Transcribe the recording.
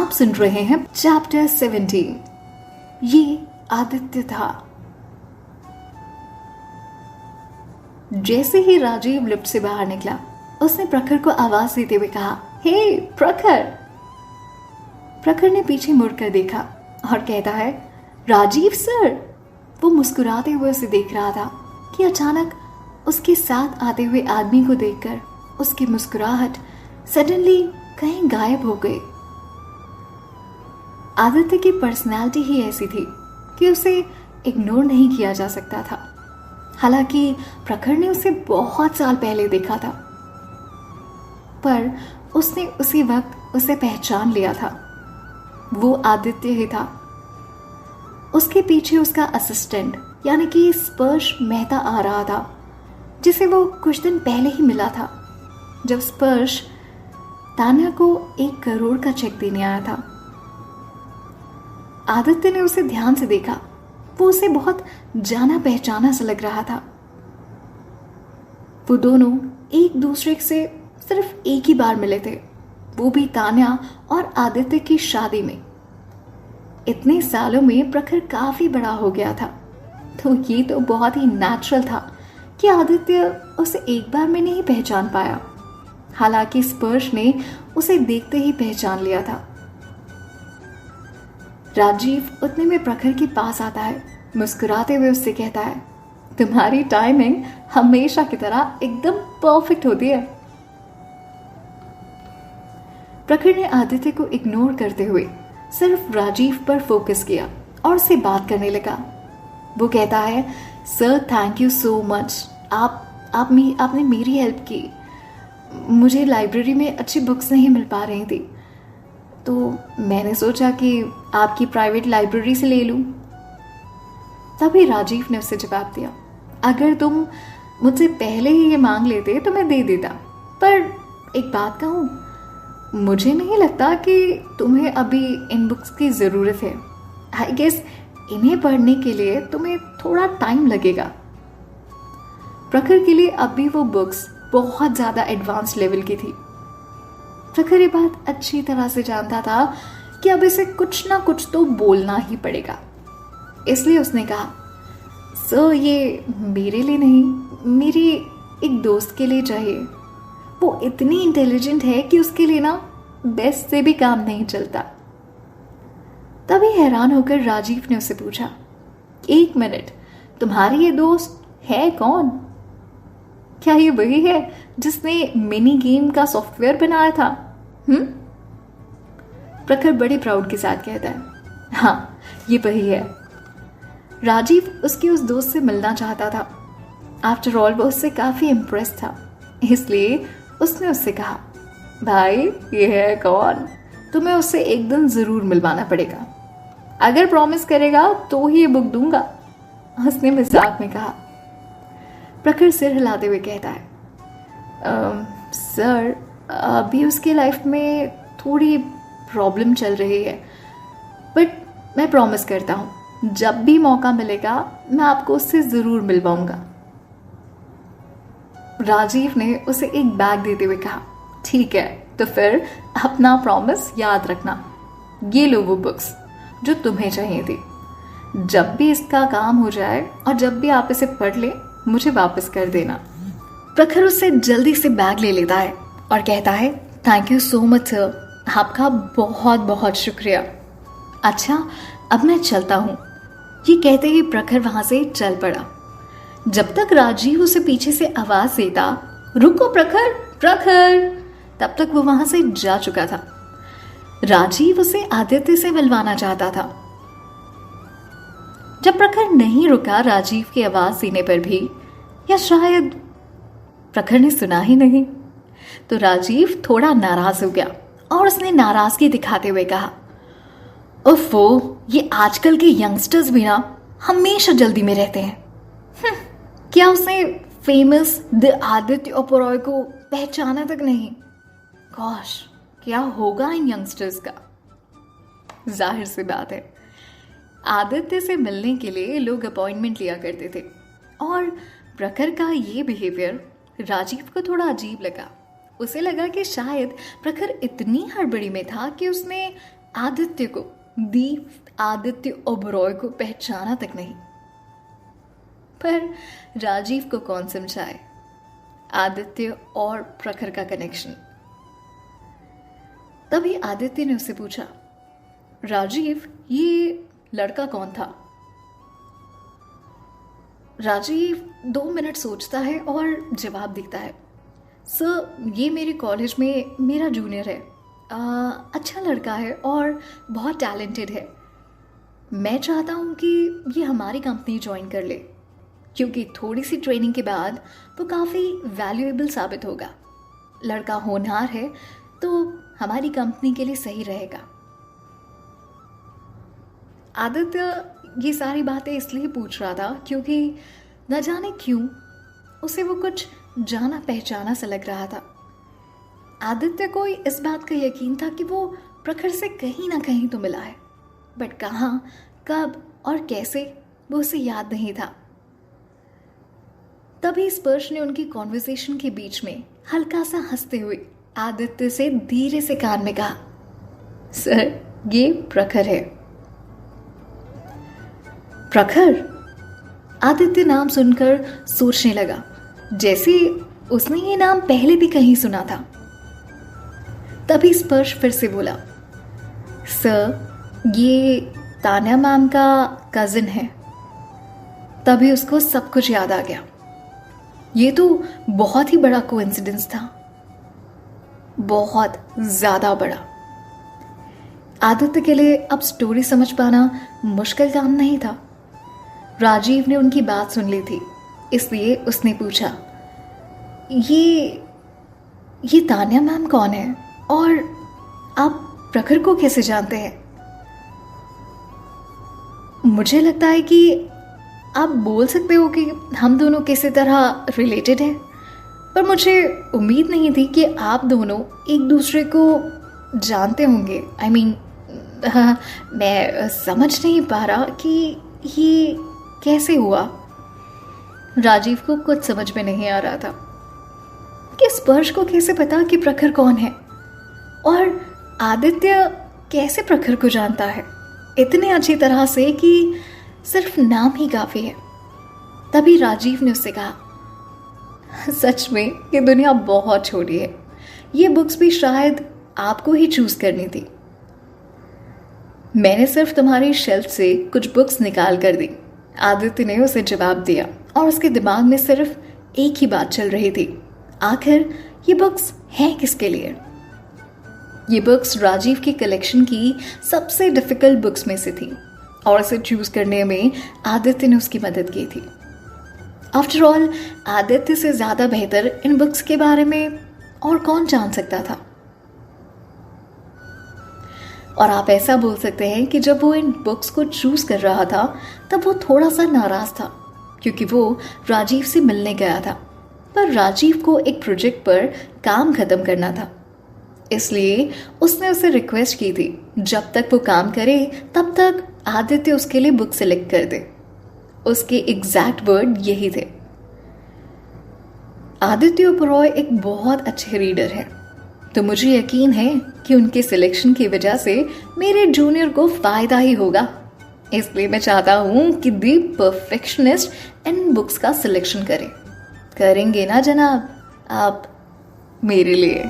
आप सुन रहे हैं चैप्टर 17। ये आदित्य था। जैसे ही राजीव लिफ्ट से बाहर निकला, उसने प्रखर को आवाज देते हुए कहा, हे प्रखर। प्रखर ने पीछे मुड़कर देखा और कहता है, राजीव सर। वो मुस्कुराते हुए उसे देख रहा था कि अचानक उसके साथ आते हुए आदमी को देखकर उसकी मुस्कुराहट सडनली कहीं गायब हो गई। आदित्य की पर्सनालिटी ही ऐसी थी कि उसे इग्नोर नहीं किया जा सकता था। हालांकि प्रखर ने उसे बहुत साल पहले देखा था, पर उसने उसी वक्त उसे पहचान लिया था। वो आदित्य ही था। उसके पीछे उसका असिस्टेंट यानी कि स्पर्श मेहता आ रहा था, जिसे वो कुछ दिन पहले ही मिला था, जब स्पर्श तान्या को 1 करोड़ का चेक देने आया था। आदित्य ने उसे ध्यान से देखा। वो उसे बहुत जाना पहचाना सा लग रहा था। वो दोनों एक दूसरे से सिर्फ एक ही बार मिले थे, वो भी तान्या और आदित्य की शादी में। इतने सालों में प्रखर काफी बड़ा हो गया था, तो ये तो बहुत ही नेचुरल था कि आदित्य उसे एक बार में नहीं पहचान पाया। हालांकि स्पर्श ने उसे देखते ही पहचान लिया था। राजीव उतने में प्रखर के पास आता है, मुस्कुराते हुए उससे कहता है, तुम्हारी टाइमिंग हमेशा की तरह एकदम परफेक्ट होती है। प्रखर ने आदित्य को इग्नोर करते हुए सिर्फ राजीव पर फोकस किया और उससे बात करने लगा। वो कहता है, sir thank you so much. आपने मेरी हेल्प की। मुझे लाइब्रेरी में अच्छी बुक्स नहीं मिल पा रही थी, तो मैंने सोचा कि आपकी प्राइवेट लाइब्रेरी से ले लूं। तभी राजीव ने उससे जवाब दिया, अगर तुम मुझसे पहले ही ये मांग लेते तो मैं दे देता, पर एक बात कहूं, मुझे नहीं लगता कि तुम्हें अभी इन बुक्स की ज़रूरत है। आई गेस इन्हें पढ़ने के लिए तुम्हें थोड़ा टाइम लगेगा। प्रखर के लिए अब भी वो बुक्स बहुत ज़्यादा एडवांस लेवल की थी। प्रखर ये बात अच्छी तरह से जानता था कि अब इसे कुछ ना कुछ तो बोलना ही पड़ेगा। इसलिए उसने कहा, सर ये मेरे लिए नहीं, मेरी एक दोस्त के लिए चाहिए। वो इतनी इंटेलिजेंट है कि उसके लिए ना बेस्ट से भी काम नहीं चलता। तभी हैरान होकर राजीव ने उससे पूछा, 1 मिनट, तुम्हारी ये दोस्त है कौन? क्या ये वही है जिसने मिनी गेम का सॉफ्टवेयर बनाया था? प्रखर बड़े प्राउड के साथ कहता है, हाँ ये वही है। राजीव उसके उस दोस्त से मिलना चाहता था। आफ्टर ऑल वो उससे काफी इम्प्रेस था, इसलिए उसने उससे कहा, भाई ये है कौन? तुम्हें उससे एक दिन जरूर मिलवाना पड़ेगा। अगर प्रॉमिस करेगा तो ही ये बुक दूंगा। उसने मजाक में कहा। प्रखर सिर हिलाते हुए कहता है, सर अभी उसके लाइफ में थोड़ी प्रॉब्लम चल रही है, बट मैं प्रॉमिस करता हूँ जब भी मौका मिलेगा मैं आपको उससे ज़रूर मिलवाऊंगा। राजीव ने उसे एक बैग देते हुए कहा, ठीक है, तो फिर अपना प्रॉमिस याद रखना। ये लो वो बुक्स जो तुम्हें चाहिए थी। जब भी इसका काम हो जाए और जब भी आप इसे पढ़ ले, मुझे वापस कर देना। प्रखर उससे जल्दी से बैग ले लेता है और कहता है, thank you so much sir, आपका बहुत बहुत शुक्रिया। अच्छा अब मैं चलता हूँ। ये कहते ही प्रखर वहां से चल पड़ा। जब तक राजीव उसे पीछे से आवाज देता, रुको प्रखर प्रखर, तब तक वो वहां से जा चुका था। राजीव उसे आदित्य से मिलवाना चाहता था। जब प्रखर नहीं रुका राजीव की आवाज देने पर भी, या शायद प्रखर ने सुना ही नहीं, तो राजीव थोड़ा नाराज हो गया और उसने नाराजगी दिखाते हुए कहा, ओफो, ये आजकल के यंगस्टर्स भी ना हमेशा जल्दी में रहते हैं। क्या उसने फेमस द आदित्य ओबेरॉय को पहचाना तक नहीं? गॉश, क्या होगा इन यंगस्टर्स का? जाहिर सी बात है, आदित्य से मिलने के लिए लोग अपॉइंटमेंट लिया करते थे और प्रखर का ये बिहेवियर राजीव को थोड़ा अजीब लगा। उसे लगा कि शायद प्रखर इतनी हड़बड़ी में था कि उसने आदित्य को, दीप आदित्य ओबरॉय को पहचाना तक नहीं। पर राजीव को कौन समझाए आदित्य और प्रखर का कनेक्शन। तभी आदित्य ने उससे पूछा, राजीव, ये लड़का कौन था? राजीव 2 मिनट सोचता है और जवाब देता है, सर, ये मेरे कॉलेज में मेरा जूनियर है। अच्छा लड़का है और बहुत टैलेंटेड है। मैं चाहता हूँ कि ये हमारी कंपनी ज्वाइन कर ले, क्योंकि थोड़ी सी ट्रेनिंग के बाद वो काफ़ी वैल्यूएबल साबित होगा। लड़का होनहार है तो हमारी कंपनी के लिए सही रहेगा। आदित्य ये सारी बातें इसलिए पूछ रहा था क्योंकि न जाने क्यों उसे वो कुछ जाना पहचाना सा लग रहा था। आदित्य को इस बात का यकीन था कि वो प्रखर से कहीं ना कहीं तो मिला है, बट कहाँ, कब और कैसे वो उसे याद नहीं था। तभी स्पर्श ने उनकी कॉन्वर्सेशन के बीच में हल्का सा हंसते हुए आदित्य से धीरे से कान में कहा, सर, ये प्रखर है। प्रखर? आदित्य नाम सुनकर सोचने लगा, जैसे उसने ये नाम पहले भी कहीं सुना था। तभी स्पर्श फिर से बोला, सर, ये तान्या मैम का कजिन है। तभी उसको सब कुछ याद आ गया। ये तो बहुत ही बड़ा कोइंसिडेंस था, बहुत ज्यादा बड़ा। आदित्य के लिए अब स्टोरी समझ पाना मुश्किल काम नहीं था। राजीव ने उनकी बात सुन ली थी, इसलिए उसने पूछा, ये तान्या मैम कौन है और आप प्रखर को कैसे जानते हैं? मुझे लगता है कि आप बोल सकते हो कि हम दोनों किसी तरह रिलेटेड हैं, पर मुझे उम्मीद नहीं थी कि आप दोनों एक दूसरे को जानते होंगे। I mean, मैं समझ नहीं पा रहा कि ये कैसे हुआ। राजीव को कुछ समझ में नहीं आ रहा था कि स्पर्श को कैसे पता कि प्रखर कौन है, और आदित्य कैसे प्रखर को जानता है इतने अच्छी तरह से कि सिर्फ नाम ही काफी है। तभी राजीव ने उससे कहा, सच में ये दुनिया बहुत छोटी है, ये बुक्स भी शायद आपको ही चूज करनी थी। मैंने सिर्फ तुम्हारी शेल्फ से कुछ बुक्स निकाल कर दी। आदित्य ने उसे जवाब दिया और उसके दिमाग में सिर्फ एक ही बात चल रही थी, आखिर ये बुक्स हैं किसके लिए? ये बुक्स राजीव की कलेक्शन की सबसे डिफिकल्ट बुक्स में से थी और इसे चूज करने में आदित्य ने उसकी मदद की थी। आफ्टर ऑल, आदित्य से ज्यादा बेहतर इन बुक्स के बारे में और कौन जान सकता था? और आप ऐसा बोल सकते हैं कि जब वो इन बुक्स को चूज कर रहा था तब वो थोड़ा सा नाराज था, क्योंकि वो राजीव से मिलने गया था, पर राजीव को एक प्रोजेक्ट पर काम खत्म करना था। इसलिए उसने उसे रिक्वेस्ट की थी, जब तक वो काम करे तब तक आदित्य उसके लिए बुक सिलेक्ट कर दे। उसके एग्जैक्ट वर्ड यही थे। आदित्य ओबरॉय एक बहुत अच्छे रीडर है, तो मुझे यकीन है कि उनके सिलेक्शन की वजह से मेरे जूनियर को फायदा ही होगा। इसलिए मैं चाहता हूं कि दी परफेक्शनिस्ट इन बुक्स का सिलेक्शन करेंगे ना जनाब आप मेरे लिए।